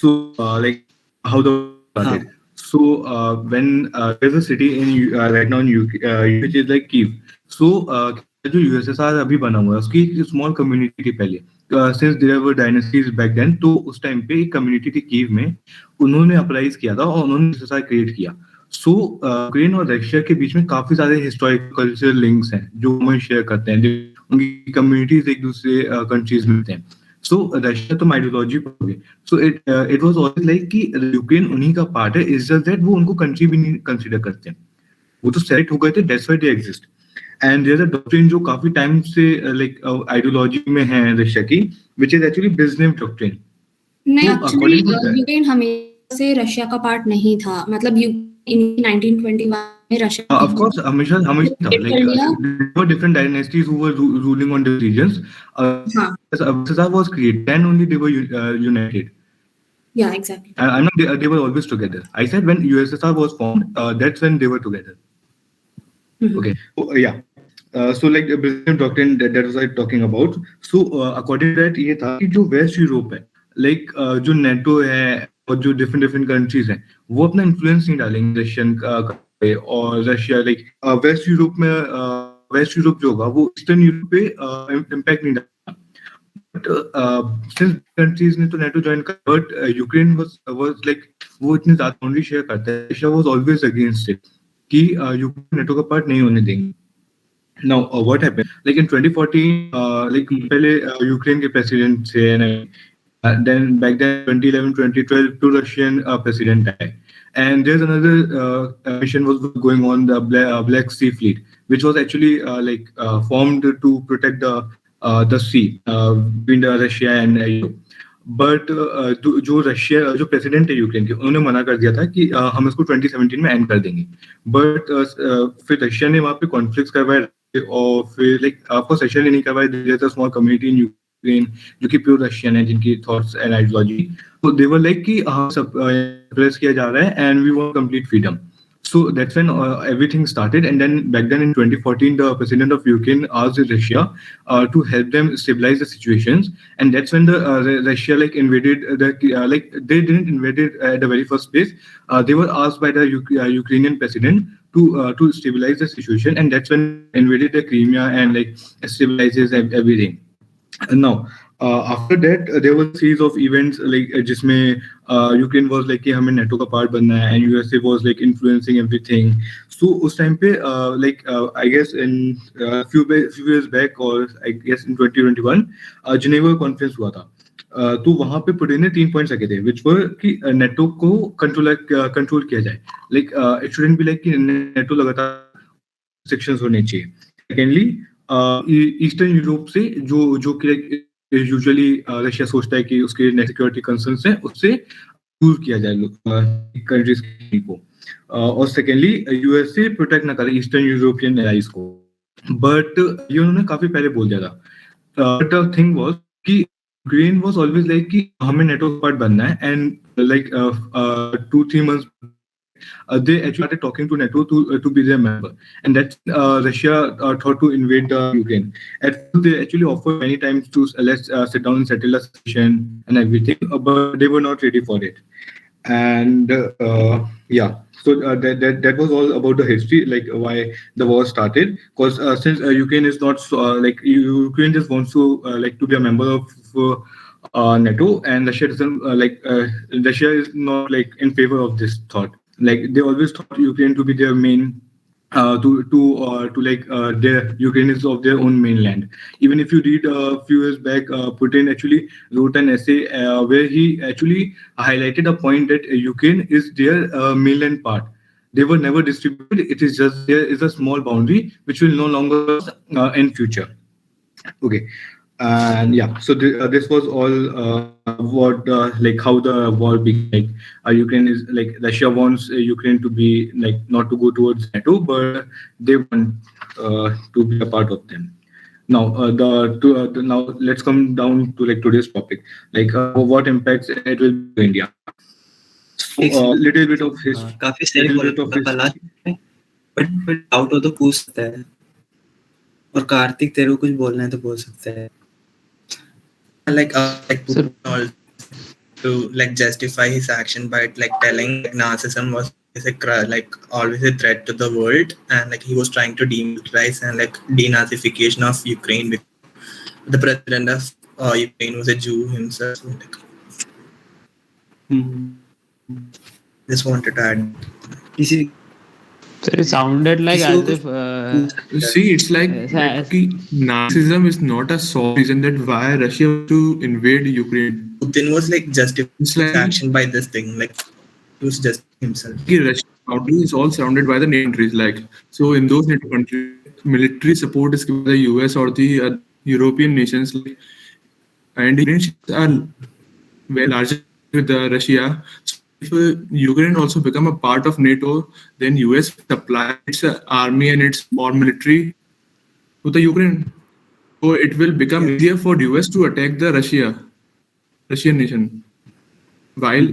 So, like how the हाँ. started. So, when there's a city in right now in UK, which is like Kiev. So, जो USSR अभी बना हुआ है, उसकी एक small community थी पहले. Since there were dynasties back then, तो उस टाइम पे एक community थी कीव में, उन्होंने अपराइज किया था और उन्होंने USSR क्रिएट किया. सो यूक्रेन और रशिया के बीच में काफी सारे हिस्टोरिकल कल्चरल लिंक्स हैं जो हम शेयर करते हैं, उनकी कम्युनिटीज एक दूसरे कंट्रीज में होते हैं. सो रशिया तो आइडियोलॉजी पर हो गई. So it was always like कि यूक्रेन उन्हीं का पार्ट है, इज जस्ट दैट वो उनको कंट्री भी नहीं कंसीडर करते हैं, वो तो सेलेक्ट हो गए थे, that's why they exist. And there is a doctrine जो काफी टाइम से लाइक आइडियोलॉजी में है रशिया की, which is actually business doctrine. नहीं, तो actually according to that, Ukraine हमेशा से रशिया का पार्ट नहीं था. मतलब इन 1921 में रशिया of course, हमेशा हमेशा था, कर like लिया. there were different dynasties who were ruling on the regions. हाँ, As USSR was created, then only they were united. yeah, exactly. I'm not. They were always together. I said when USSR was formed, that's when they were together. Okay. So, yeah. So like the Brazilian doctrine that was I talking about. So according to that, ये था कि जो waste Europe है, like जो NATO है और जो different different countries हैं, वो अपना इन्फ्लुएंस नहीं डालेंगे रशियन पे. और रशिया लाइक वेस्ट यूरोप जो होगा वो ईस्टर्न यूरोप पे इम्पैक्ट नहीं डालेगा. बट सिंस कंट्रीज ने तो नेटो ज्वाइन कर, बट यूक्रेन वाज लाइक वो इतनी ज्यादा बाउंड्री शेयर करता है, Russia was always against it कि यूक्रेन नेटो का पार्ट नहीं होने देंगे. Now, what happened? Like in 2014, like पहले यूक्रेन के प्रेसिडेंट थे, then back then 2011, 2012, two Russian president died, and there's another mission was going on, the Black Sea Fleet, which was actually formed to protect the sea between the Russia and Europe. But जो Russia जो president है Ukraine के, उन्होंने मना कर दिया था कि हम इसको 2017 में एंड कर देंगे. बट फिर रशिया ने वहाँ पे कॉन्फ्लिक्ट करवाए, और फिर लाइक आपको रशिया ने नहीं करवाए, there is a small community in Ukraine जो कि प्योर रशियन है, जिनकी थॉट्स एंड आइडियोलॉजी, तो दे वर लाइक कि हाँ सब प्रेस किया जा रहा है and we want complete freedom. So that's when everything started, and then back then in 2014, the president of Ukraine asked Russia to help them stabilize the situations, and that's when the Russia like invaded like they didn't invade it at the very first place. They were asked by the Ukrainian president to stabilize the situation, and that's when invaded the Crimea and like stabilizes everything. Now after that there was a series of events like जिसमें Ukraine was like कि हमें NATO का part बनना है, and USA was like influencing everything. So उस time पे like I guess in few years back, और I guess in 2021 Geneva conference हुआ था. तो वहां पे पुतिन ने 3 पॉइंट्स रखे थे, विच वर कि नेटो को कंट्रोल किया जाए. Like it shouldn't be like कि नेटो लगातार सेक्शंस होने चाहिए. सेकेंडली, ईस्टर्न यूरोप से जो कि यूजुअली रशिया सोचता है कि उसके सिक्योरिटी कंसर्न्स हैं, उससे दूर किया जाए कंट्रीज को. और सेकेंडली, यूएसए प्रोटेक्ट ना करे ईस्टर्न यूरोपियन एलाइज को. बट ये उन्होंने काफी पहले बोल दिया था. बट द थिंग वाज कि यूक्रेन वाज ऑलवेज लाइक कि हमें नेटो पार्ट बनना है, and like 2-3 months they actually started talking to NATO to be their member, and that's Russia thought to invade the Ukraine. At first, they actually offered many times to let's sit down and settle a situation and everything, but they were not ready for it. And yeah, so that was all about the history, like why the war started. Because since Ukraine is not like Ukraine just wants to like to be a member of NATO, and Russia doesn't Russia is not like in favor of this thought. Like they always thought Ukraine to be their main to like their Ukraine is of their own mainland. Even if you read a few years back, Putin actually wrote an essay where he actually highlighted a point that Ukraine is their mainland part. They were never distributed. It is just there is a small boundary which will no longer in future. Okay. And yeah, so this was all what like how the war began. Like Ukraine is like Russia wants Ukraine to be like not to go towards NATO, but they want to be a part of them. Now now let's come down to like today's topic, like what impacts it will be to India. So little bit of history. काफी सही बोला, but doubt हो तो पूछ सकता है. और कार्तिक तेरे को कुछ बोलना है तो बोल सकता है. Like to like justify his action by like telling like narcissism was like always a threat to the world, and like he was trying to demilitarize and like denazification of Ukraine because the president of Ukraine was a Jew himself. So, like, just wanted to add. इसी So it sounded like So, as if See, it's like narcissism is not a sole reason that why Russia wants to invade Ukraine. Putin was like justifying It's his like action by this thing, like he was just himself. Russian boundary is all surrounded by the NATO countries. Like so, in those NATO countries, military support is given by the US or the European nations. Like, and Ukraine are very larger with Russia. So if Ukraine also become a part of NATO, then US supply its army and its more military to the Ukraine. So it will become easier for US to attack the Russian nation. While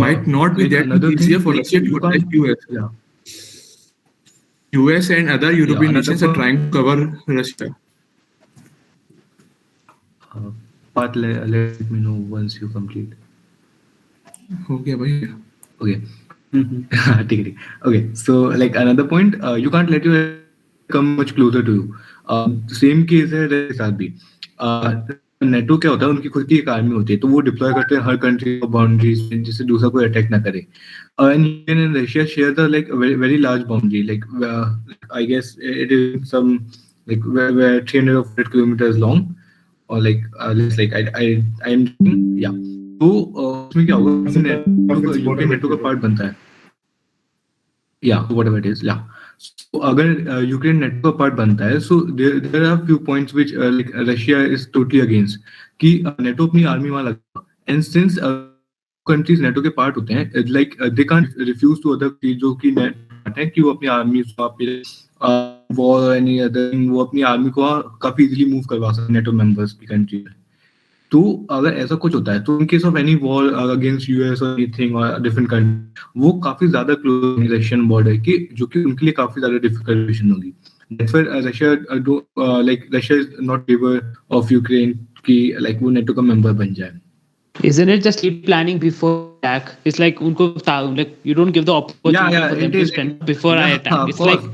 might not be that another easier thing, for like, Russia you to attack can't- US. Yeah. US and other European another nations are point- trying to cover Russia. But let me know once you complete. Okay, bhai. Okay. Take it. Okay. So, like another point, you can't let your come much closer to you. Same case है Russia के साथ भी. NATO क्या होता है, उनकी खुद की एक आर्मी होती है, तो वो डिप्लॉय करते हैं हर कंट्री बाउंड्रीज में जिससे दूसरा कोई अटैक ना करे. And Ukraine and Russia share the like very large boundary. Like I guess it is some like where 300 or 400 kilometers long, or like less like I'm yeah. तो उसमें क्या होगा, यूक्रेन नेटो का पार्ट बनता है. Yeah, whatever it is. Yeah. So अगर Ukraine NATO का part बनता है, so there are few points which like Russia is totally against कि नेटो अपनी आर्मी वहां लगा. And since countries नेटो के पार्ट होते हैं, like they can't refuse to other countries जो कि नेटो है कि वो अपनी आर्मी वहाँ पे वॉर एनी अदर वो अपनी आर्मी को काफी इजीली मूव करवा सकते हैं नेटो मेंबर्स की कंट्री में. तो अगर ऐसा कुछ होता है, तो in case of any war against US और एनीथिंग और डिफरेंट कंट्री, वो काफी ज्यादा क्लोज रशियन बॉर्डर की, जो कि उनके लिए काफी ज्यादा डिफिकल्ट सिचुएशन होगी. That's why Russia like Russia is not favour of Ukraine कि लाइक वो नेटो का मेंबर बन जाए. isn't it just keep planning before attack? It's like unko like you don't give the opportunity for them to stand before I attack. It's like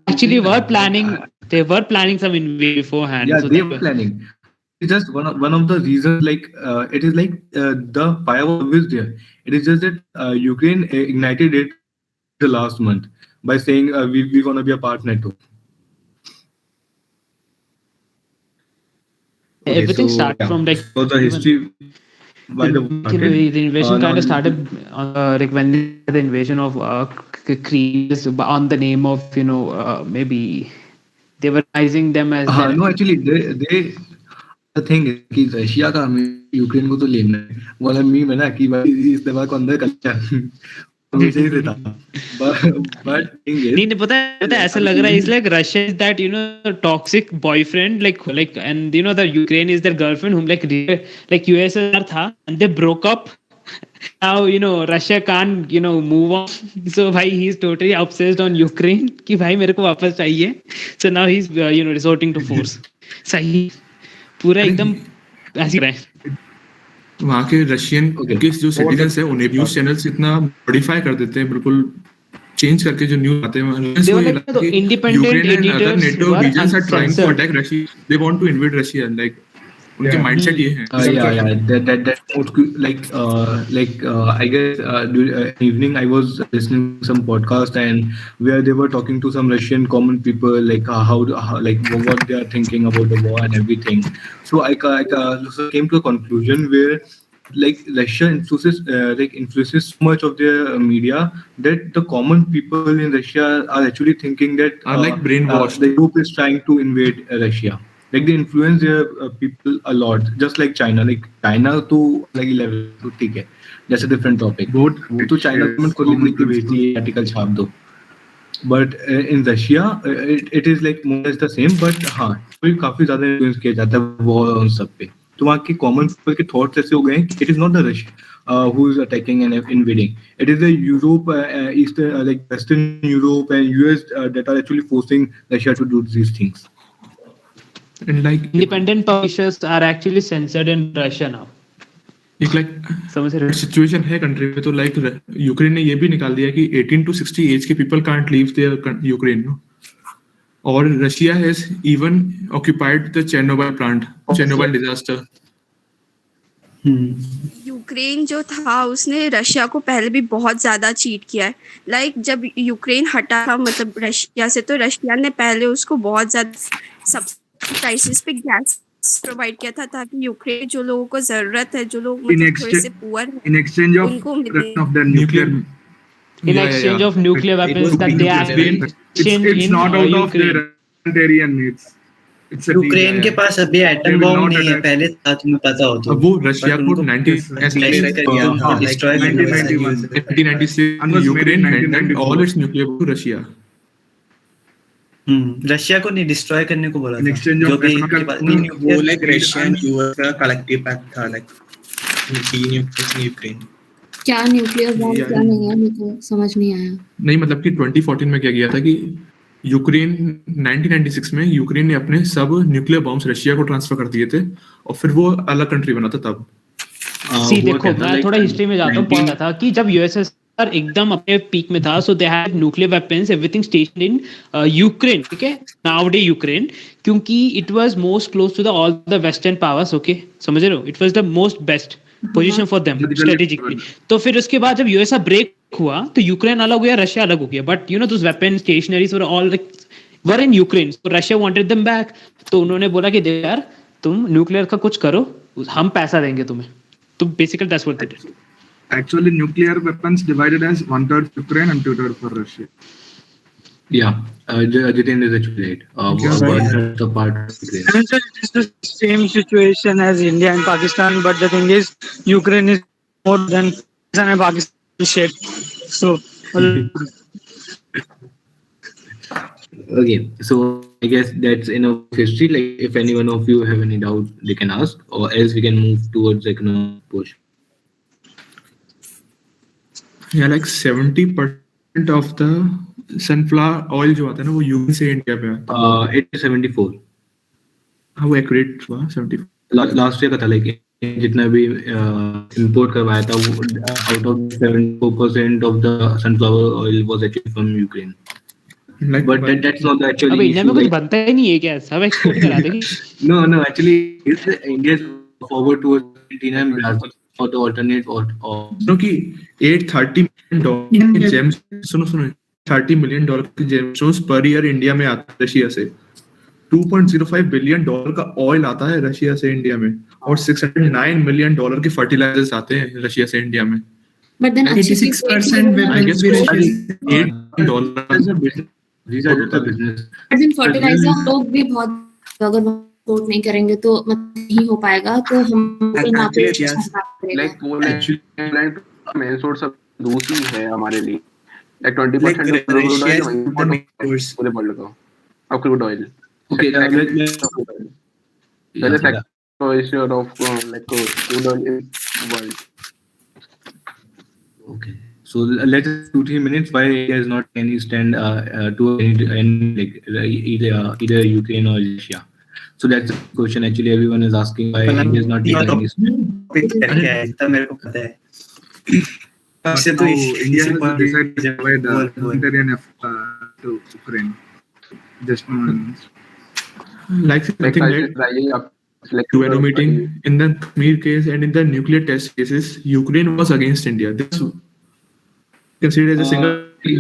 actually were planning. They were planning some invasion beforehand. Yeah, so they were planning. It's just one of the reasons. Like it is like the fire was always there. It is just that Ukraine ignited it the last month by saying we gonna be a part NATO. everything started from like so the history. Why the the invasion kind of started like when the invasion of Greece on the name of maybe they were rising them as no, actually they the thing is कि Russia का हमें Ukraine को तो लेना है, वाला meme है ना कि भाई इस दवा को अंदर कच्चा हमेशा ही से था. but thing is नहीं पता है ऐसा लग रहा है. It's like Russia is that toxic boyfriend like and the Ukraine is their girlfriend whom like USSR था and they broke up. Now Russia can't move on, so bhai he's totally obsessed on Ukraine कि भाई मेरे को वापस चाहिए. So now he's resorting to force. सही पूरा एकदम ऐसे रहे. वहाँ के रशियन के जो सिटीजन्स है उन्हें न्यूज चैनल्स इतना मॉडिफाई कर देते हैं, बिल्कुल चेंज करके जो न्यूज आते हैं. Independent editors NATO regions are trying to attack Russia. They want to invade Russia. Like उनके माइंडसेट ये है. Like I guess during evening I was listening to some podcast and where they were talking to some Russian common people like how like what they are thinking about the war and everything. So I came to a conclusion where like Russia influences so much of their media that the common people in Russia are actually thinking that are like brainwashed. The Europe is trying to invade Russia. Like they influence their people a lot, just like China. Like China to like level to ठीक है, that's a different topic. वो तो China government को लिख के भेजती है article छाप दो. But in Russia it is like more or less the same. But हाँ कोई काफी ज़्यादा influence किया जाता है वो उन सब पे. तो वहाँ के common people के thoughts ऐसे हो गए. It is not the Russia who is attacking and invading. It is the Europe, Eastern, like Western Europe and US that are actually forcing Russia to do these things. And like independent publishers are actually censored in Russia now. एक like समझ रहे हो? Situation है country में, तो like Ukraine ने ये भी निकाल दिया कि 18 to 60 एज के people can't leave there Ukraine, और Russia has even occupied the Chernobyl plant, Chernobyl disaster. Ukraine जो था उसने रशिया को पहले भी बहुत ज़्यादा चीट किया है। लाइक जब यूक्रेन हटा था मतलब रशिया से, तो रशिया ने पहले उसको बहुत ज़्यादा सब प्राइसेस पे गैस प्रोवाइड किया था ताकि यूक्रेन जो लोगों को ज़रूरत है, जो लोग मतलब थोड़े से पुअर हैं, in exchange of उनको मिले। of the nuclear. In exchange of nuclear weapons that they have been exchanged It's in not out of Ukraine. their humanitarian needs. It's a Ukraine के पास अभी They atom will bomb not नहीं है, attack. पहले था, तुम्हें पता हो तो। अब वो रशिया But को उनको 1996 destroy करने का Unless Ukraine made in handed 1994. all its nuclear to Russia. Russia को नहीं डिस्ट्रॉय करने को बोला In था। exchange जो of भी economic- इनके पास वो nuclear- like Russia and US का collective pact था, like denuclearizing Ukraine. क्या न्यूक्लियर बॉम्ब Yeah. क्या नहीं है, मेरे को समझ नहीं आया। नहीं मतलब कि 2014 में क्या किया था कि यूक्रेन 1996 में यूक्रेन ने अपने सब न्यूक्लियर बॉम्ब्स रशिया को ट्रांसफर कर दिए थे, और फिर वो अलग कंट्री बना था तब। सी देखो, मैं थोड़ा हिस्ट्री में जाता हूँ। पता था कि जब यूएसएसआर एकदम अपने पीक में था, so they had nuclear weapons everything stationed in Ukraine, ठीक है, नाउडे यूक्रेन, क्योंकि it was most close to the all the western powers, okay, समझ रहे हो, it was the most best position for them strategically. तो फिर उसके बाद जब यूएसए ब्रेक हुआ तो यूक्रेन अलग हो गया, रशिया अलग हो गया, but you know those weapon stationeries were all were in Ukraine, so Russia wanted them back. तो उन्होंने बोला कि यार तुम न्यूक्लियर का कुछ करो, हम पैसा देंगे तुम्हें। तो basically that's what they did. Actually, nuclear weapons divided as 1/3 Ukraine and 2/3 for Russia. Yeah, Jiten is actually right. The part of Ukraine. And sir, it is the same situation as India and Pakistan, but the thing is, Ukraine is more than Pakistan and Pakistan shared. So, Okay, so I guess that's enough history. Like, if any one of you have any doubt, they can ask, or else we can move towards the economic portion. या like 70% of the sunflower oil जो आता है ना, वो UN से India पे आता है। It is 74. हाँ, वो एक्यूरेट हुआ 74। लास्ट ईयर का था, लाइक जितना भी इंपोर्ट करवाया था, वो out of 74% of the sunflower oil was actually from Ukraine. Like, But that's not the actually अब इंडिया में issue, कुछ like- बनता ही नहीं है क्या, सब एक्सपोर्ट करा देंगे? No, actually, India is forward towards Argentina and Brazil for the alternate or क्योंकि $830 million के जेम्स, सुनो $30 million के जेम्स पर ईयर इंडिया में आता है रशिया से। $2.05 billion का ऑयल आता है रशिया से इंडिया में, और $609 million के फर्टिलाइजर्स आते हैं रशिया से इंडिया में। But then 86% I weapons guess भी $8 Russian. million these are just a business. But then fertilizer हम लोग भी बहुत अगर सपोर्ट नहीं करेंगे तो मतलब नहीं हो पाएगा, तो हम वहाँ पे Actually, yes. लाइक वो एक्चुअली मेन सोर्स ऑफ दूसरी है हमारे लिए, like 20% Like, of crude Russia oil is वहीं the main source. पूरे वर्ल्ड का of crude oil. Okay, Like, yeah, the second share of like crude oil in world. okay. So let's 2-3 minutes why India is not any stand to any like either Ukraine or Russia. So that's the question actually everyone is asking, why India is not taking any stand. इतना मेरे को पता है। सबसे तो India has decided to provide humanitarian to Ukraine. Just no one else. like I Like think I that trying up like UN meeting in the Kashmir case and in the nuclear test cases, Ukraine was against India. This considered as a single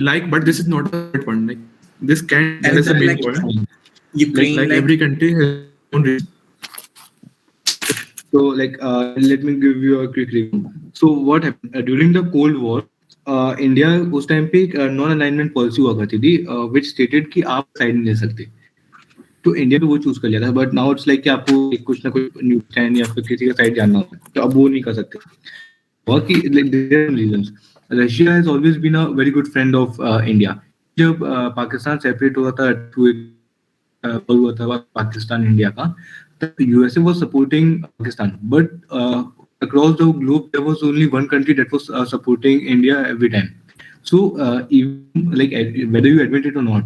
like, but this is not a third one. Like this can And as a main like, point. Ukraine, Like every country has its own reason. So like let me give you a quick review. So what happened during the Cold War, India उस time पे एक non alignment policy हुआ करती थी which stated कि आप side नहीं ले सकते, तो इंडिया ने वो चूज कर लिया था। बट नाउ इट्स लाइक कि आपको कुछ ना कुछ न्यूज स्टैंड या फिर किसी का साइड जानना होता है, तो अब वो नहीं कर सकते। और कि like there are reasons. Russia has always been a very good friend of India. जब पाकिस्तान सेपरेट हुआ था, हुआ था पाकिस्तान इंडिया का, USA was supporting Pakistan, but across the globe there was only one country that was supporting India every time. So even like whether you admit it or not,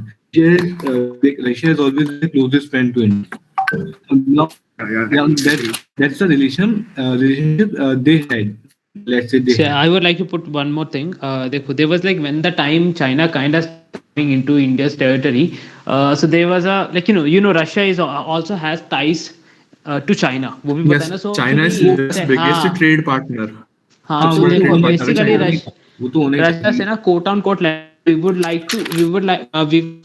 Russia is always the closest friend to India. Now Yeah, that's the relationship they had. Let's say they So had. I would like to put one more thing. There was like when the time China kind of coming into India's territory. So there was a like Russia is also has ties to China. वो भी पता है Yes, ना. So China is actually US biggest हाँ trade partner. हाँ हाँ, तो वो World तो देखो trade होना ही था, partner बेसिकली China. होना ही था, वो तो होना ही रशिया चाहिए। से ना quote on quote we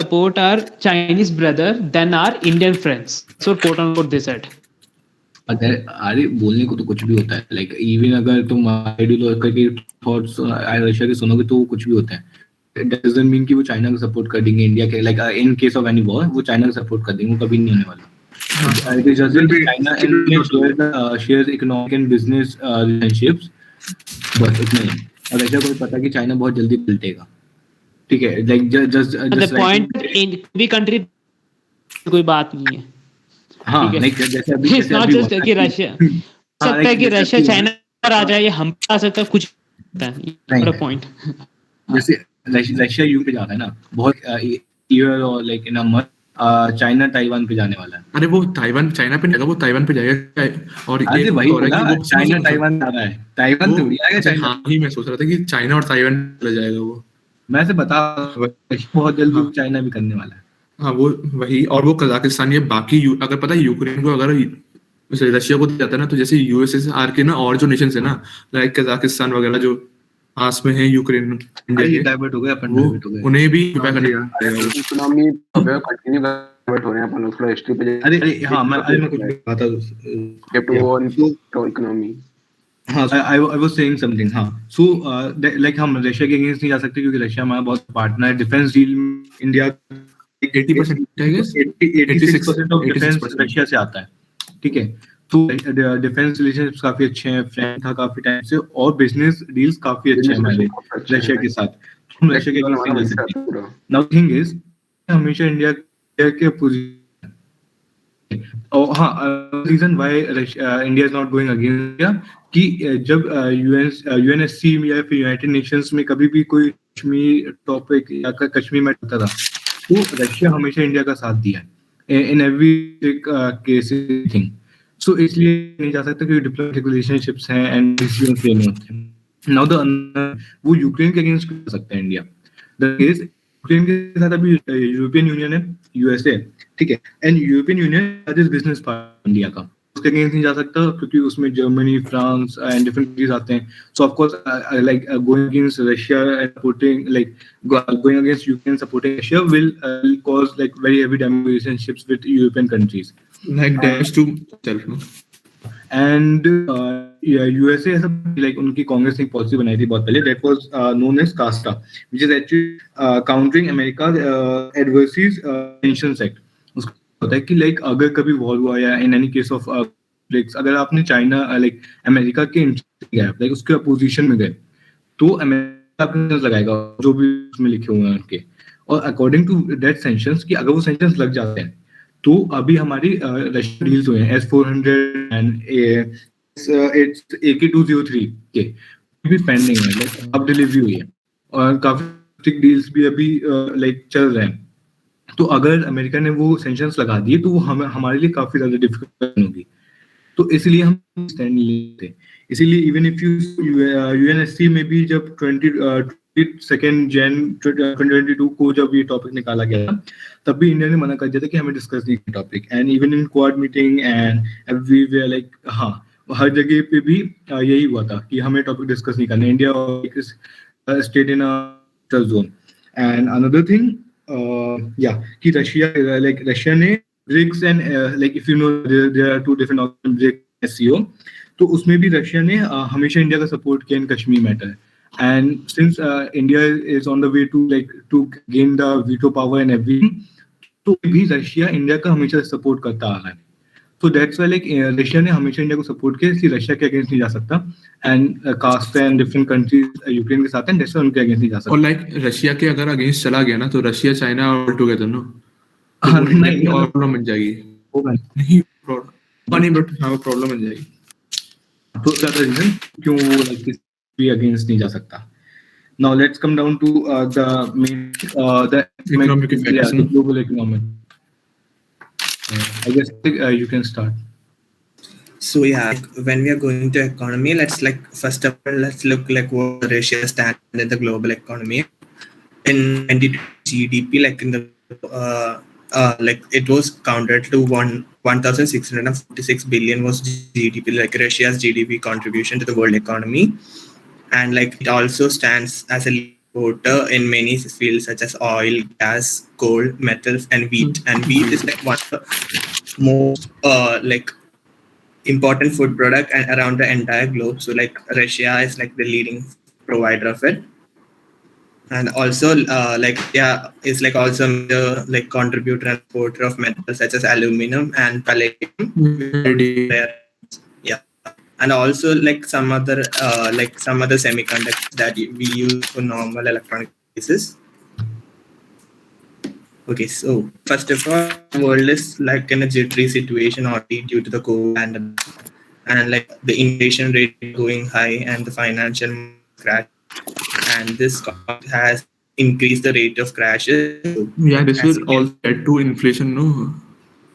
support our Chinese brother than our Indian friends. So quote on quote they said. अरे बोलने को तो कुछ भी होता है, लाइक इवन अगर तुम आइडियोलॉजिकल के थॉट्स रशिया के सुनोगे तो वो कुछ भी होता है। इट डजंट मीन कि वो चाइना को सपोर्ट कर देंगे इंडिया के, like in case of any war वो चाइना को सपोर्ट कर देंगे, वो कभी नहीं होने वाला। It is just China and India share economic and business relationships, बस इतना ही। और रशिया को भी पता है कि चाइना बहुत जल्दी पलटेगा, ठीक है, like The just point in भी country कोई बात नहीं है. हाँ, ठीक है. लाइक It's not just कि रशिया सकता है कि रशिया चाइना पर आ जाए, या हम पर आ सकता है, कुछ नहीं पॉइंट. जैसे रशिया यू पे जा रहा है ना बहुत ईयर और like in a month China Taiwan पे जाने वाला है। अरे वो ताइवान चाइना पे नहीं जाएगा, वो ताइवान पे जाएगा। और अरे एक वही और है बोला, कि वो चाइना ताइवान जा रहा है, ताइवान तो नहीं आएगा चाइना। हाँ ही मैं सोच रहा था कि चाइना और ताइवान चला जाएगा वो। मैं से बता बहुत जल्दी वो चाइना भी करने वाला है। हाँ वो वही, और वो कजाकिस्तान ये बाकी अगर पता है यूक्रेन को अगर रशिया को दिया जाता है ना, तो जैसे यूएसएसआर के ना और जो नेशंस है ना, लाइक कजाकिस्तान वगैरह जो पास में है यूक्रेन इंडिया के, डाइवर्ट हो गए अपन, वो डाइवर्ट हो गए। उन्हें भी करना इकोनॉमी कंटिन्यू डाइवर्ट हो रहे हैं अपन उसको हिस्ट्री पे। अरे हाँ, मैं कुछ बताता हूँ इकोनॉमी। हाँ, I was saying something। हाँ, so like हम रशिया के अगेंस्ट नहीं जा सकते क्योंकि रशिया हमारा बहुत पार्टनर है डिफेंस डील में। इंडिया 80% 86% ऑफ डिफेंस रशिया से आता है, ठीक है। तो डिफेंस रिलेशनशिप्स काफी अच्छे हैं, फ्रेंड था काफी टाइम से, और बिजनेस डील्स काफी अच्छे हैं हमारे रशिया के साथ। हम रशिया के अगेंस्ट नहीं जा सकते। नाउ थिंग इज हमेशा इंडिया के पोजीशन, और हाँ, reason why India is not going against India कि जब यूएनएससी या फिर यूनाइटेड नेशंस में कभी भी कोई कश्मीर टॉपिक या कश्मीर में आता था, तो रशिया हमेशा इंडिया का साथ दिया है इन एवरी केस थिंग। सो इसलिए नहीं जा सकता क्योंकि डिप्लोमेटिक रिलेशनशिप्स हैं एंड डिसीजंस लेने होते हैं। नाउ द वो यूक्रेन के अगेंस्ट कर सकता है इंडिया। द केस यूक्रेन के साथ अभी यूरोपियन यूनियन है, यूएसए, ठीक है, and European union is business partner India का, उसके अगेंस्ट नहीं जा सकता क्योंकि उसमें Germany, France and different countries आते हैं। सो of course like going against Russia and supporting like going against Ukraine supporting Russia will cause like very heavy damage relationships with European countries, like damage to self, no? and USA ऐसा like उनकी कांग्रेस ने एक policy बनाई थी बहुत पहले, that was known as CASTA, which is actually countering America's adversaries sanctions act। उसका होता है कि लाइक अगर कभी वॉर हुआ या इन एनी केस ऑफ अगर आपने चाइना लाइक अमेरिका के लाइक उसके अपोजिशन में गए तो अमेरिका आपके लगाएगा जो भी उसमें लिखे हुए हैं उनके, और अकॉर्डिंग टू दैट सैंक्शंस कि अगर वो सैंक्शंस लग जाते हैं तो अभी हमारी रशियन डील्स हुए हैं S-400 एंड इट्स AK-203 के भी पेंडिंग है, लाइक अब डिलीवरी हुई है, और काफी डील्स भी अभी लाइक चल रहे हैं। तो अगर अमेरिका ने वो सैंक्शंस लगा दिए तो वो हमारे लिए काफी ज्यादा डिफिकल्ट होगी, तो इसलिए हम स्टैंड नहीं लेते। इसीलिए इवन इफ यूएनएससी में भी जब 22 जैन 2022 को जब ये टॉपिक निकाला गया तब भी इंडिया ने मना कर दिया था कि हमें डिस्कस नहीं करना topic, and even in quad meeting and everywhere like हाँ हर जगह पे भी यही हुआ था कि हमें टॉपिक डिस्कस नहीं करना। India state in a zone. And another thing कि रशिया ने BRICS and like if you know there are two different BRICS SCO, तो उसमें भी रशिया ने हमेशा इंडिया का सपोर्ट किया in Kashmir matter, and since India is on the way to gain the veto power and everything, तो भी Russia India का हमेशा सपोर्ट करता आ रहा है। तो दैट्स व्हाई लाइक रशिया ने हमेशा इंडिया को सपोर्ट किया, इसलिए रशिया के अगेंस्ट नहीं जा सकता, and cast and different countries Ukraine के साथ हैं, जैसे उनके अगेंस्ट नहीं जा सकता। और लाइक रशिया के अगर अगेंस्ट चला गया ना तो Russia China all together, no, नहीं प्रॉब्लम बन जाएगी, नहीं प्रॉब्लम बट हाँ प्रॉब्लम बन जाएगी। तो दैट रीजन क्यों वो लाइक भी अगेंस्ट नहीं जा सकता। Now let's come down to the main the economic effects, the global economic. I guess you can start. So yeah, when we are going to economy, let's like first of all let's look like what Russia stands in the global economy. In 2020 GDP, like in the like it was counted to 1,646 billion was GDP, like Russia's GDP contribution to the world economy, and like it also stands as a exporter in many fields such as oil, gas, coal, metals, and wheat. And wheat is like one of the most like important food product and around the entire globe. So like Russia is like the leading provider of it, and also like yeah is like also the like contributor and exporter of metals such as aluminum and palladium, rare, yeah, and also like some other semiconductors that we use for normal electronic devices. Okay, so first of all, the world is like in a jittery situation already due to the COVID pandemic, and like the inflation rate going high and the financial crash, and this conflict has increased the rate of crashes. So, Yeah, this as will you can, also add to inflation, no?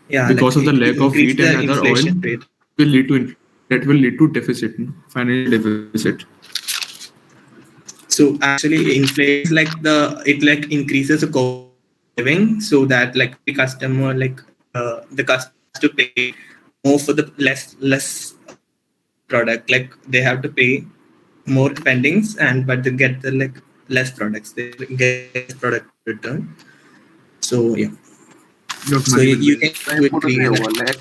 yeah, Because like of the it lack of increased wheat and the other oil, inflation rate. will lead to that will lead to deficit, no? Financial deficit. So actually, inflation is like it like increases the cost of living, so that like the customer the customer has to pay more for the less product. Like they have to pay more spendings, and but they get the like less products. They get less product return. So yeah. Lot So money will you waste. can input agree नहीं that. होगा, like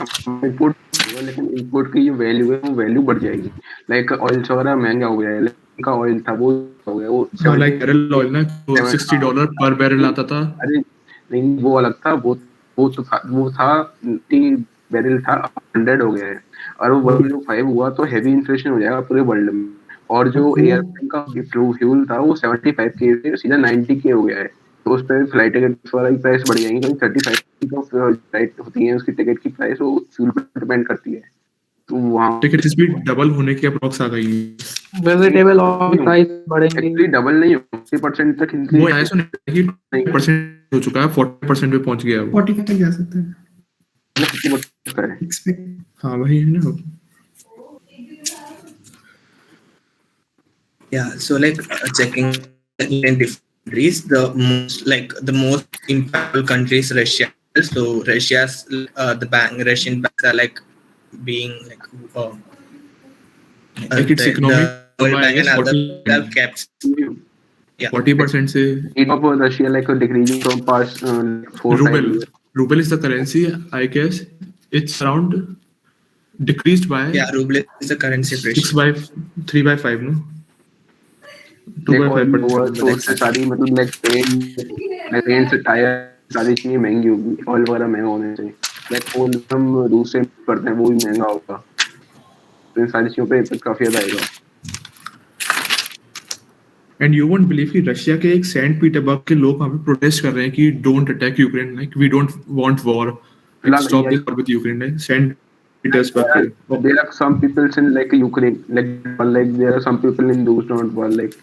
input होगा, लेकिन input की जो value है वो value बढ़ जाएगी। लाइक ऑयल वगैरह महंगा हो गया है, लाइक का ऑयल था वो हो गया, वो हाँ, 70 like barrel oil ना, तो $60 per barrel आता था. अरे नहीं, वो अलग था, वो तो था, वो था 90 बैरल था, 100 हो गया है। और वो 105 हुआ तो हैवी इन्फ्लेशन हो जाएगा पूरे वर्ल्ड में। और जो एयरप्लेन का फ्यूल था वो 75 के से सीधा 90 के हो गया है। तो उस पे फ्लाइट टिकट वाला की प्राइस बढ़ जाएगी, क्योंकि 35 का फ्लाइट होती है, उसकी टिकट की प्राइस वो फ्यूल पर डिपेंड करती है। तो वहाँ टिकट भी डबल होने की अप्रॉक्स आ गई है. वेजिटेबल और प्राइस बढ़ेंगे। एक्चुअली डबल नहीं, 50% तक वो इंक्रीज ऐसा नहीं कि 40% हो चुका है, 40% पे पहुंच गया है वो. 40 तक जा सकता है। 50% है। Expect हाँ वही है ना. Yeah, so like checking in different countries, the most impactful country is Russia. So Russia's Russian banks are like being like Like its economic the World I Bank and guess other 40%. have kept. Yeah. 40% से Need of Russia like decreasing from past 4-5 ruble. years. Ruble is the currency. I guess it's around decreased by Yeah, ruble is the currency of 6 Russia. by 3 by 5, no? 2 by 5%. तो उससे सारी मतलब train से tyre सारी चीजें महंगी होगी, oil वगैरह महंगा होने से। लाइक ऑयल हम रूस से करते हैं, वो भी महंगा होगा, तो इन सारी चीजों पे इफेक्ट काफी ज्यादा आएगा। एंड यू वोंट बिलीव कि रशिया के एक सेंट पीटरबर्ग के लोग वहां पे प्रोटेस्ट कर रहे हैं कि don't attack Ukraine, like we don't want war, stop this war with Ukraine. Like Saint Petersburg. There are some people in like Ukraine, like there are some people in those don't want like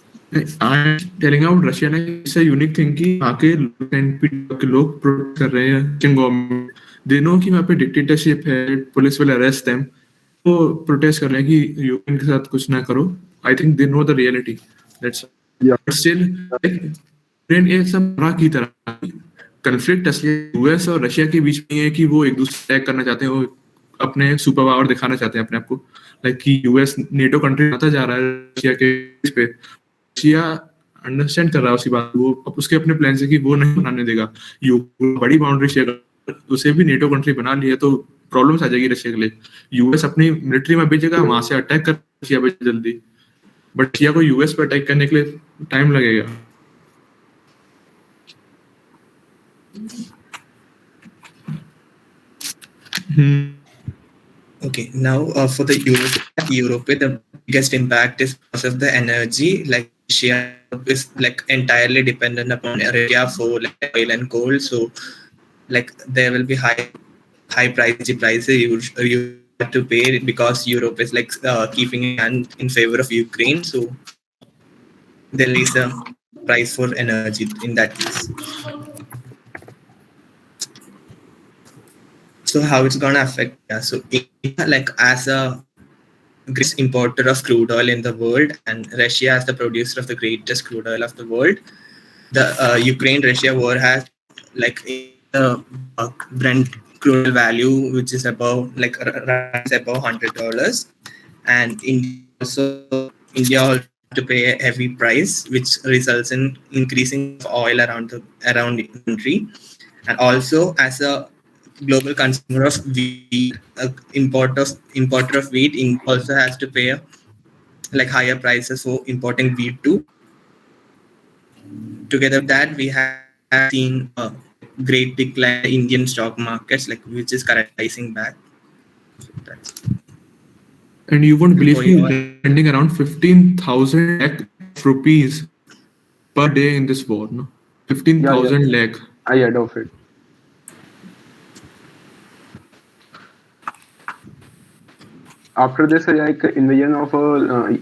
I'm telling out Russia ने ऐसा unique thing कि वहाँ के Saint Petersburg के लोग protest कर रहे हैं गवर्नमेंट. दे नो कि वहाँ पे डिक्टेटरशिप है, पुलिस विल अरेस्ट देम, तो प्रोटेस्ट कर रहे हैं कि यूक्रेन के साथ कुछ ना करो. I think they know the reality. That's still Ukraine एक सब बड़ा की तरह कन्फ्लिक्ट असली यूएस और रशिया के बीच में है कि वो एक दूसरे अटैक करना चाहते हैं, वो अपने सुपर पावर दिखाना चाहते हैं अपने आप को. लाइक कि यूएस नेटो कंट्री आता जा रहा है रशिया के पे. रशिया अंडरस्टैंड कर रहा है उसी बात, वो उसके अपने प्लान से कि वो नहीं बनाने देगा. बड़ी बाउंड्री शेयर उसे भी नेटो कंट्री बना लिया तो प्रॉब्लम्स आ जाएगी रशिया के लिए. यूएस अपनी मिलिट्री में भेजेगा, वहां से अटैक कर रशिया पे जल्दी, बट रशिया को यूएस पे अटैक करने के लिए टाइम लगेगा. Okay, now for the Europe, the biggest impact is because of the energy. Like Russia is like entirely dependent upon Russia for like oil and coal. So like there will be high prices you have to pay because Europe is like keeping a hand in favor of Ukraine. So there is a price for energy in that case. So how it's gonna affect? Yeah, so India, like as a greatest importer of crude oil in the world, and Russia as the producer of the greatest crude oil of the world, the Ukraine-Russia war has like the Brent crude oil value, which is above like rise above $100, and India also to pay a heavy price, which results in increasing of oil around the country, and also as a global consumer of wheat, importer of wheat, India also has to pay like higher prices for importing wheat too. Together with that, we have seen a great decline in Indian stock markets, like which is correcting back. So that's And you won't believe for me, your they're spending around 15,000 lakh rupees per day in this war. No, Yeah, 15,000 lakh. I heard of it. After this, like invasion of those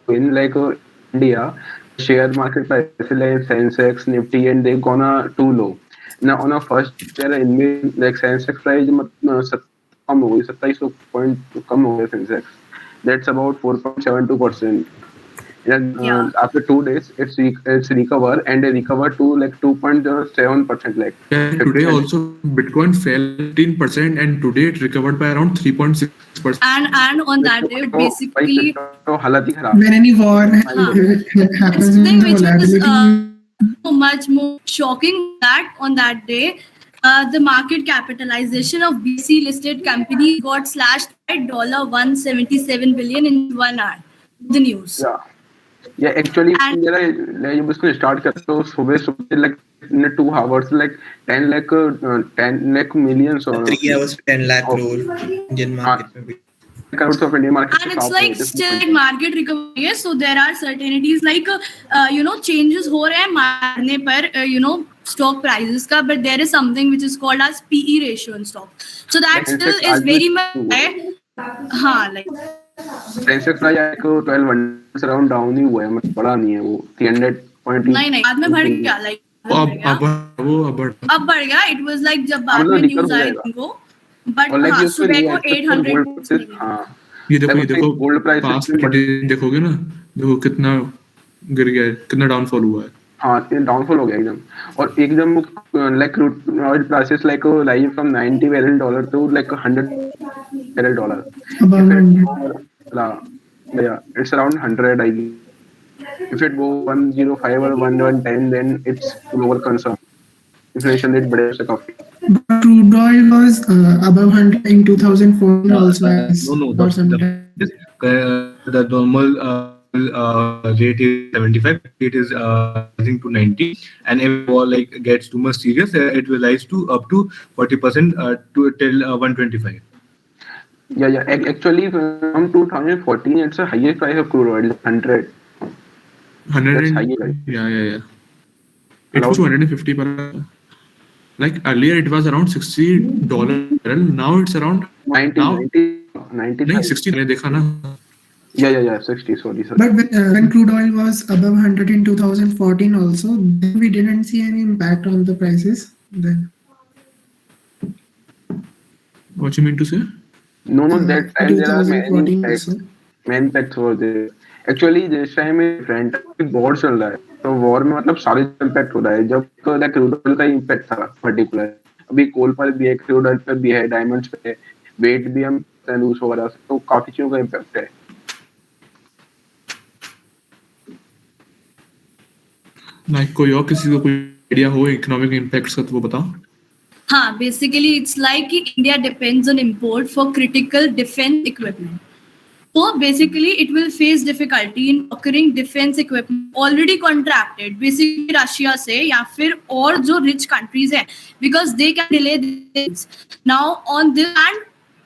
in like India, share market prices like Sensex, Nifty, and they gonna too low. Now on a first year invasion, like Sensex price कम हो गई 27 point कम हो गया Sensex. That's about 4.72%. And Yeah. after 2 days, it's recover and they recover to like 2.7%. Like And today also Bitcoin fell 15% and today it recovered by around 3.6%. And on that day, basically, तो हालत ही खराब. When any war it's happens the thing in the which was volatility, so much more shocking that on that day, the market capitalization of BC listed companies got slashed by $177 billion in 1 hour. The news. Yeah, actually And मेरा जब उसको start करता तो सुबह like in 2 hours like 10 lakh millions or 3 hours 10 lakh crore Indian market. crores of Indian market. And it's like still market recovery है, so there are certainties like changes हो रहे हैं मारने पर stock prices का, but there is something which is called as PE ratio in stock, so that still is very much high. हाँ, like Sensex price like 1200 around down ही हुआ है, मतलब बड़ा नहीं है वो 300 पॉइंट नहीं बाद में बढ़ गया, like अब बढ़ गया. It was like जब बाद में news आई को, but हाँ सुबह को 800. हाँ ये देखो गोल्ड प्राइस पास्ट देखोगे ना, देखो कितना गिर गया है, कितना डाउनफॉल हुआ है. हाँ डाउनफॉल हो गया एकदम, और एकदम like crude oil prices like rising from $90 to like $100. Yeah, it's around 100 I guess. If it go 105 or 110, then it's global concern. Inflation rate बढ़े से काफी. but crude oil was above 100 in 2014 also. The normal rate is 75. It is rising to 90, and if war like gets too much serious, it will rise to up to 40% to till 125. Yeah. Actually, from 2014, it's the highest price of crude oil, 100. 100. Yeah. It was 250 per. Like earlier, it was around $60 barrel. Now it's around 90. नहीं 60 मैंने देखा ना. Yeah, 60. Sorry. But when crude oil was above 100 in 2014 also, then we didn't see any impact on the prices then. What you mean to say? No, that time there are many 2014 also. impacts were there. Actually, this time front war चल रहा है, तो war में मतलब सारे impact हो रहा है. जब तो क्रूड ऑयल का इम्पैक्ट था पर्टिकुलर, अभी कोल पर भी है, क्रूड ऑयल पर भी है, डायमंड्स पे है, वेट भी हम लूज हो रहा है, तो काफी चीजों का इम्पैक्ट है. लाइक कोई और किसी को कोई आइडिया हो इकोनॉमिक इम्पैक्ट्स का तो वो बताओ. हाँ, basically it's like India depends on import for critical defense equipment. So basically it will face difficulty in procuring defense equipment already contracted basically Russia से या फिर और जो rich countries हैं, because they can delay this. Now on this hand,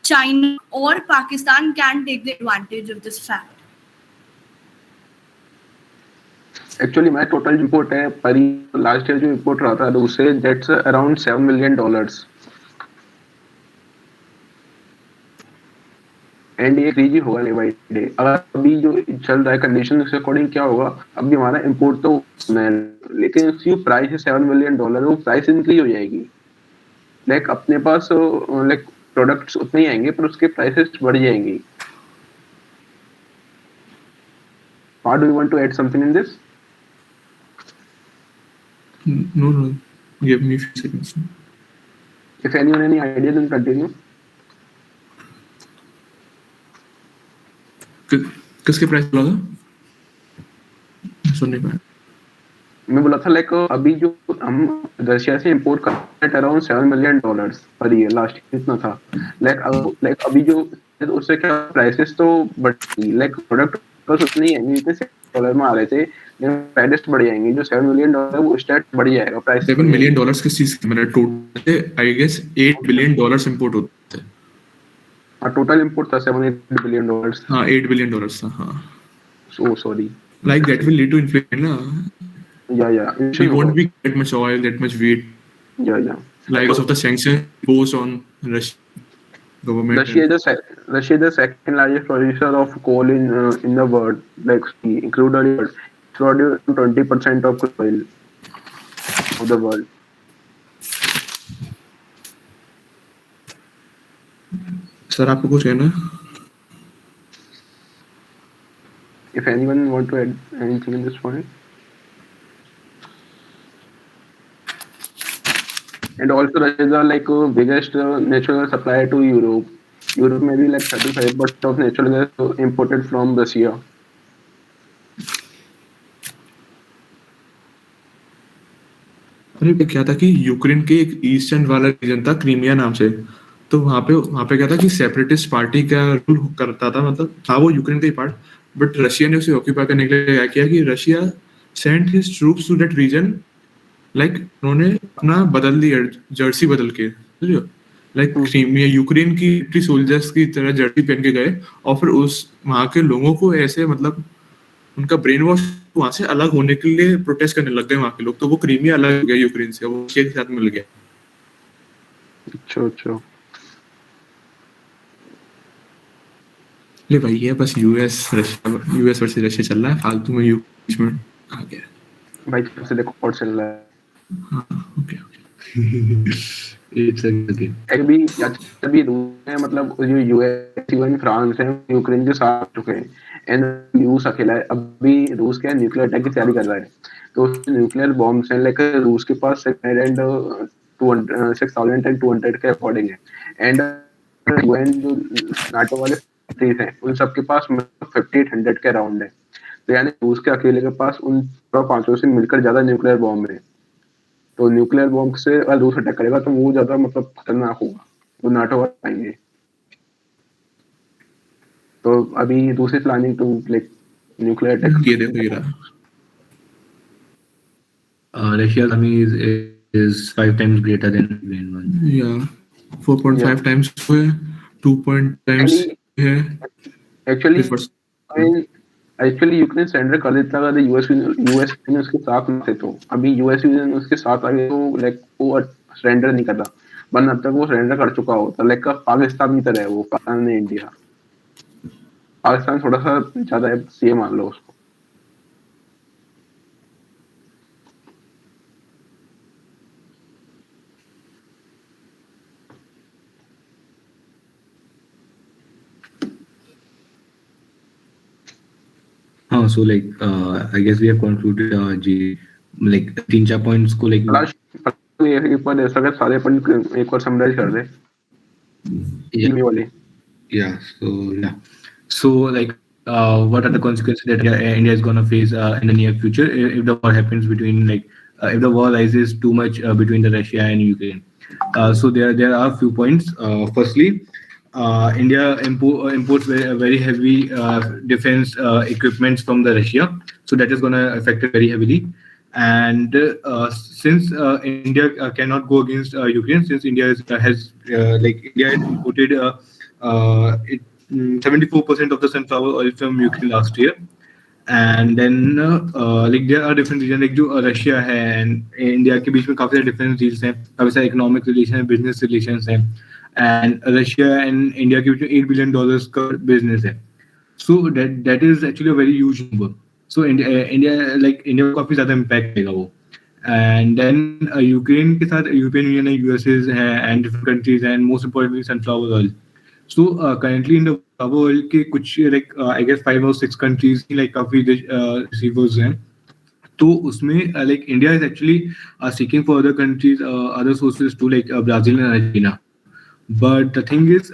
China or Pakistan can take the advantage of this fact. Actually मैं total import है पर last year जो इंपोर्ट रहा था उससे दैट्स अराउंड $7 million. एंड ये crazy होगा डे बाई डे. अगर अभी जो चल रहा है कंडीशन के अकॉर्डिंग क्या होगा, अभी हमारा इंपोर्ट तो लेकिन जो प्राइस है $7 million, वो प्राइस इंक्रीज हो जाएगी. लाइक अपने पास लाइक प्रोडक्ट्स उतने ही आएंगे पर उसके प्राइसेस बढ़ जाएंगी. How do you want to add something in this? No, no. Give me a few seconds. If anyone any idea, then continue. किसके प्राइस बोला था? सुन नहीं पाया. मैं बोला था लाइक अभी जो हम रशिया से इंपोर्ट करते हैं around $7 million per year. Last year इतना था. लाइक अभी जो उससे क्या प्राइसेस तो बढ़ी. लाइक प्रोडक्ट बस उतने ही आएंगे जितने $7 में आ रहे थे, लेकिन प्राइसेस बढ़ जाएंगे. जो $7 million वो स्टार्ट बढ़ जाएगा. प्राइस $7 million किस चीज के? मेरा total I guess $8 billion import होते हैं. हाँ, टोटल इंपोर्ट था $7-8 billion. हाँ, $8 billion था. हाँ. So sorry. Like that will lead to inflation, na? Yeah. We won't be that much oil, that much wheat. Yeah. Like because of the sanctions imposed on Russian government. Russia is the second largest producer of coal in the world. Like included 20% of crude oil of the world. Sir, आपको कुछ कहना है? If anyone want to add anything in this point. And also Russia is the like biggest natural supplier to Europe. Europe may be like 35% of natural gas imported from Russia. अरे क्या था कि Ukraine के एक eastern वाला reason था Crimea नाम से. तो वहाँ पे क्या था कि सेपरेटिस्ट पार्टी का रूल करता था. मतलब था वो यूक्रेन का ही पार्ट, बट रशिया ने उसे ऑक्यूपाई करने के लिए क्या किया कि Russia sent his troops to that region. Like उन्होंने अपना बदल दिया, जर्सी बदल के. समझो, लाइक क्रीमिया यूक्रेन की सोल्जर्स की तरह जर्सी पहन के गए और फिर उस वहाँ के लोगों को ऐसे मतलब उनका ब्रेन वॉश वहां से अलग होने के लिए प्रोटेस्ट करने लग गए वहां के लोग. तो वो क्रीमिया अलग हो गया यूक्रेन से, वो रशिया के साथ मिल गया. अच्छा. ले भाई ये बस यूएस वर्सेस रशिया चल रहा है, फालतू में बीच में आ गया भाई. सबसे देखो और चल रहा है. हाँ, ओके. It's okay. अभी रूस है, मतलब जो यूएस इवन फ्रांस है यूक्रेन के साथ चुके हैं. एंड रूस अकेला है. अभी रूस क्या न्यूक्लियर अटैक की तैयारी कर रहा है. तो न्यूक्लियर बॉम्ब्स हैं लाइक रूस के पास 6,200 के अकॉर्डिंग है. एंड यूएन जो नाटो वाले कंट्रीज हैं उन सबके पास 5,800 के अराउंड है. तो यानी रूस के अकेले के पास उन पांचों से मिलकर ज्यादा न्यूक्लियर बॉम्ब है. तो न्यूक्लियर बॉम्ब से अगर रूस अटैक करेगा तो वो ज्यादा मतलब खतरनाक होगा. वो नाटो वाले आएंगे. तो अभी रूस is planning to like nuclear attack. ये देखो ये रहा. Russia's army is 5 times greater than Ukraine one. Yeah, 4.5 times है, 2 times है. एक्चुअली यूक्रेन सरेंडर कर देता अगर यूएस ने उसके साथ न थे. तो अभी यूएस ने उसके साथ आगे तो लाइक वो सरेंडर नहीं करता, वरना अब तक वो सरेंडर कर चुका होता. लाइक पाकिस्तान की तरह है वो. पाकिस्तान ने इंडिया, पाकिस्तान थोड़ा सा ज्यादा है, सीए मान लो उसको. So like I guess we have concluded like 3-4 points को like एक बार ऐसा कर सारे पॉइंट एक बार समराइज कर दे. वाले. So like what are the consequences that India is going to face in the near future if the war happens between like if the war rises too much between the Russia and Ukraine. So there are a few points. Firstly, India imports very heavy defense equipments from the Russia, so that is going to affect it very heavily. And since India cannot go against Ukraine, since India has imported 74% of the sunflower oil from Ukraine last year. And then like there are different regions like जो Russia है and India के बीच में काफी सारे different deals हैं, काफी सारे economic relation है, बिजनेस रिलेशंस हैं. एंड रशिया एंड इंडिया के बीच में $8 billion का बिजनेस है. So that is actually a very huge number. So India को काफी ज्यादा इम्पैक्ट देगा वो. And then यूक्रेन के साथ यूरोपियन यूनियन है, यूएसए है and different countries and most importantly sunflower oil. So currently in the flower oil के कुछ like I guess 5 or 6 countries he like काफी receivers हैं. तो उसमें like India is actually seeking for other countries, other sources too, like Brazil and Argentina. But the thing is,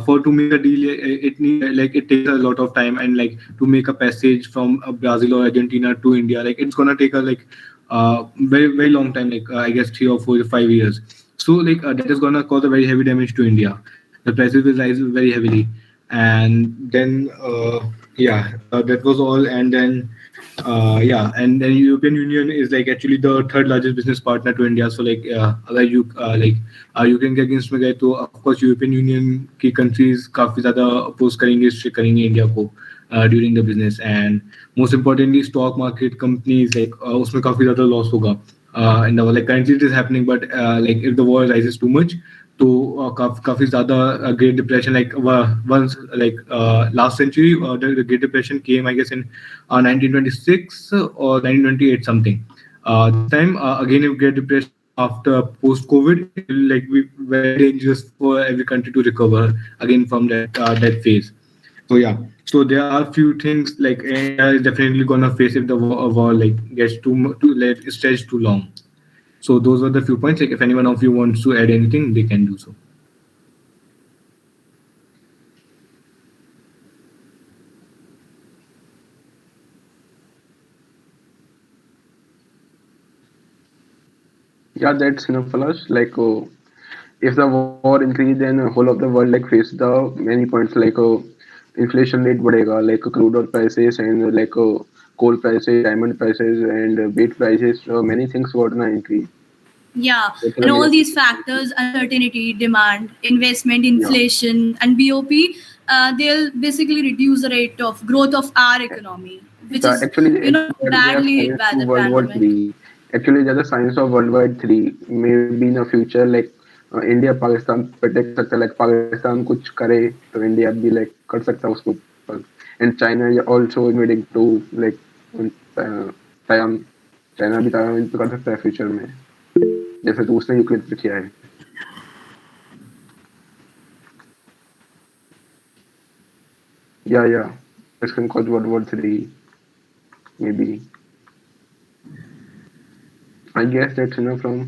for to make a deal, it takes a lot of time, and like to make a passage from Brazil or Argentina to India, like it's gonna take a very long time, like I guess 3 or 4 or 5 years. So that is gonna cause a very heavy damage to India. The prices will rise very heavily, and then that was all, and then and then European Union is like actually the third largest business partner to India. So अगर Ukraine के against में गए तो of course European Union की countries काफी ज्यादा oppose करेंगे, strict करेंगे इंडिया को during the business. And most importantly stock market companies उसमें काफी ज्यादा लॉस होगा in the like currently it is happening, but like if the war rises too much तो काफी ज्यादा great depression like once like last century the great depression came I guess in 1926 or 1928 something. This time again if great depression after post COVID, it will like be very dangerous for every country to recover again from that phase. So yeah, so there are few things like India is definitely gonna face if the war like gets too like stretched too long. So those are the few points. Like if anyone of you wants to add anything, they can do so. Yeah, that's enough for us. Like, if the war increase, then whole of the world like face the many points like inflation rate बढ़ेगा, like crude oil prices and coal prices, diamond prices, and wheat prices. Many things gonna increase. Yeah, That's and the all main- these factors, uncertainty, demand, investment, Yeah. inflation, and BOP, they'll basically reduce the rate of growth of our economy, which is, Actually, they have badly hit science by to the World War pandemic. Three. Actually, there's a science of World War Three. Maybe in the future, like India, Pakistan protect सकता है, like Pakistan कुछ करे तो India भी like कर सकता है उसको ऊपर. And China is also invading to like Taiwan. China भी Taiwan पे कर सकता है फ्यूचर में, जैसे तो उसने यूक्रेन पे किया है. Yeah. This can cause World War Three. Maybe. I guess that's enough from